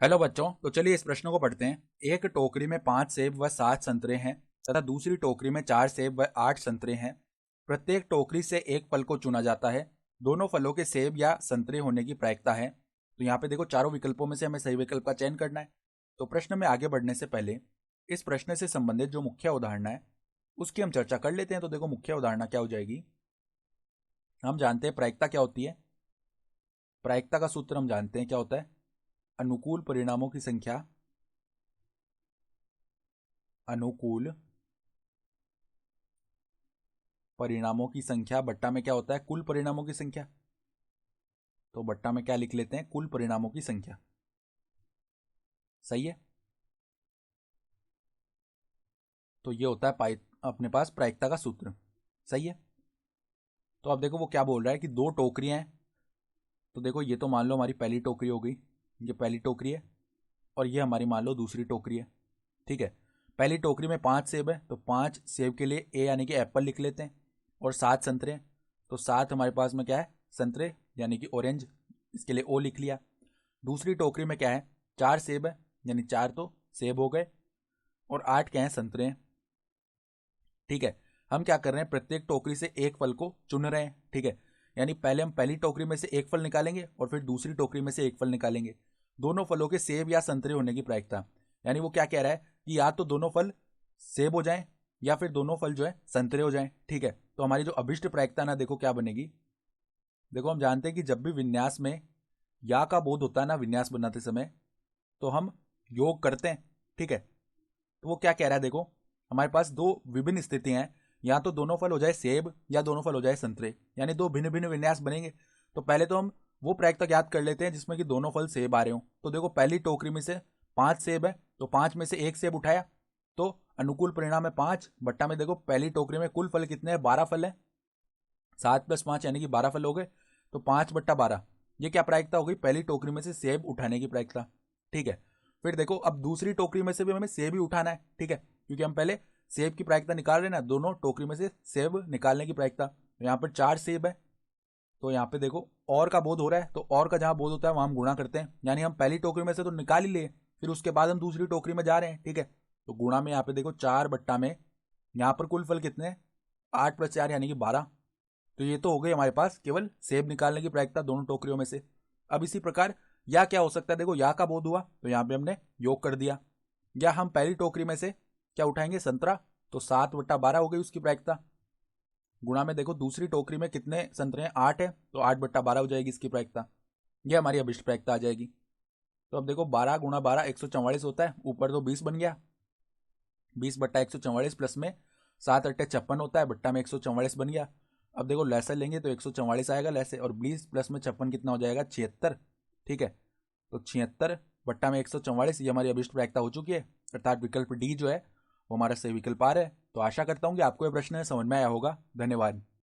Hello बच्चों, तो चलिए इस प्रश्न को पढ़ते हैं। एक टोकरी में 5 सेब व 7 संतरे हैं तथा दूसरी टोकरी में 4 सेब व 8 संतरे हैं। प्रत्येक टोकरी से एक फल को चुना जाता है। दोनों फलों के सेब या संतरे होने की प्रायिकता है। तो यहाँ पे देखो, चारों विकल्पों में से हमें सही विकल्प का चयन करना है। तो प्रश्न में आगे बढ़ने से पहले इस प्रश्न से संबंधित जो मुख्य उदाहरण है उसकी हम चर्चा कर लेते हैं। तो देखो, मुख्य उदाहरण क्या हो जाएगी। हम जानते हैं प्रायिकता क्या होती है। प्रायिकता का सूत्र हम जानते हैं क्या होता है। अनुकूल परिणामों की संख्या, अनुकूल परिणामों की संख्या बट्टा में क्या होता है, कुल परिणामों की संख्या। तो बट्टा में क्या लिख लेते हैं, कुल परिणामों की संख्या। सही है। तो ये होता है अपने पास प्रायिकता का सूत्र। सही है। तो अब देखो वो क्या बोल रहा है कि दो टोकरियां हैं। तो देखो, ये तो मान लो हमारी पहली टोकरी हो गई। ये पहली टोकरी है और ये हमारी मान लो दूसरी टोकरी है। ठीक है। पहली टोकरी में 5 सेब है तो 5 सेब के लिए ए यानी कि एप्पल लिख लेते हैं। और 7 संतरे हैं तो 7 हमारे पास में क्या है, संतरे यानी कि ऑरेंज। इसके लिए ओ लिख लिया। दूसरी टोकरी में क्या है, 4 सेब है यानी 4 तो सेब हो गए। और 8 क्या है, संतरे हैं। ठीक है। हम क्या कर रहे हैं, प्रत्येक टोकरी से एक फल को चुन रहे हैं। ठीक है। यानी पहले हम पहली टोकरी में से एक फल निकालेंगे और फिर दूसरी टोकरी में से एक फल निकालेंगे। दोनों फलों के सेब या संतरे होने की प्रायिकता, यानी वो क्या कह रहा है कि या तो दोनों फल सेब हो जाएं या फिर दोनों फल जो है संतरे हो जाएं। ठीक है। तो हमारी जो अभिष्ट प्रायिकता ना, देखो क्या बनेगी। देखो, हम जानते हैं कि जब भी विन्यास में या का बोध होता है ना, विन्यास बनाते समय, तो हम योग करते हैं। ठीक है। तो वो क्या कह रहा है, देखो हमारे पास दो विभिन्न स्थितियां हैं। या तो दोनों फल हो जाए सेब या दोनों फल हो जाए संतरे, यानी दो भिन्न भिन्न विन्यास बनेंगे। तो पहले तो हम वो प्रायिकता याद कर लेते हैं जिसमें कि दोनों फल सेब आ रहे हो। तो देखो, पहली टोकरी में से 5 सेब है तो 5 में से एक सेब उठाया तो अनुकूल परिणाम है 5 बट्टा में। देखो, पहली टोकरी में कुल फल कितने हैं, 12 फल है। 7 + 5 यानी कि 12 फल हो गए। तो 5/12, ये क्या प्रायिकता हो गई, पहली टोकरी में से सेब उठाने की प्रायिकता। ठीक है। फिर देखो, अब दूसरी टोकरी में से भी हमें सेब ही उठाना है। ठीक है। क्योंकि हम पहले सेब की प्रायिकता निकाल रहे हैं ना, दोनों टोकरी में से सेब निकालने की प्रायिकता। तो यहाँ पर 4 सेब है तो यहाँ पे देखो और का बोध हो रहा है। तो और का जहां बोध होता है वहां हम गुणा करते हैं। यानी हम पहली टोकरी में से तो निकाल ही लिए, फिर उसके बाद हम दूसरी टोकरी में जा रहे हैं। ठीक है। तो गुणा में यहाँ पे देखो 4 बट्टा में, यहाँ पर कुल फल कितने हैं, 8 + 4 यानी कि 12। तो ये तो हो गई हमारे पास केवल सेब निकालने की प्रायिकता दोनों टोकरियों में से। अब इसी प्रकार या क्या हो सकता है, देखो या का बोध हुआ तो यहाँ पे हमने योग कर दिया। या हम पहली टोकरी में से क्या उठाएंगे, संतरा। तो 7/12 हो गई उसकी प्रायिकता। गुणा में देखो दूसरी टोकरी में कितने संतरे हैं, 8 है तो 8/12 हो जाएगी इसकी प्रायिकता। ये हमारी अभिष्ट प्रायिकता आ जाएगी। तो अब देखो, 12 × 12 144 होता है, ऊपर तो 20 बन गया। 20/144 प्लस में 7 × 8 = 56 होता है, बट्टा में 144 बन गया। अब देखो लैसे लेंगे तो 144 आएगा लैसे, और 20 प्लस में 56 कितना हो जाएगा, 76। ठीक है। तो 76 बट्टा में 144, ये हमारी अभिष्ट प्रायिकता हो चुकी है। अर्थात विकल्प डी जो है वो हमारा सही विकल्प आ रहा है। तो आशा करता हूँ कि आपको ये प्रश्न समझ में आया होगा। धन्यवाद।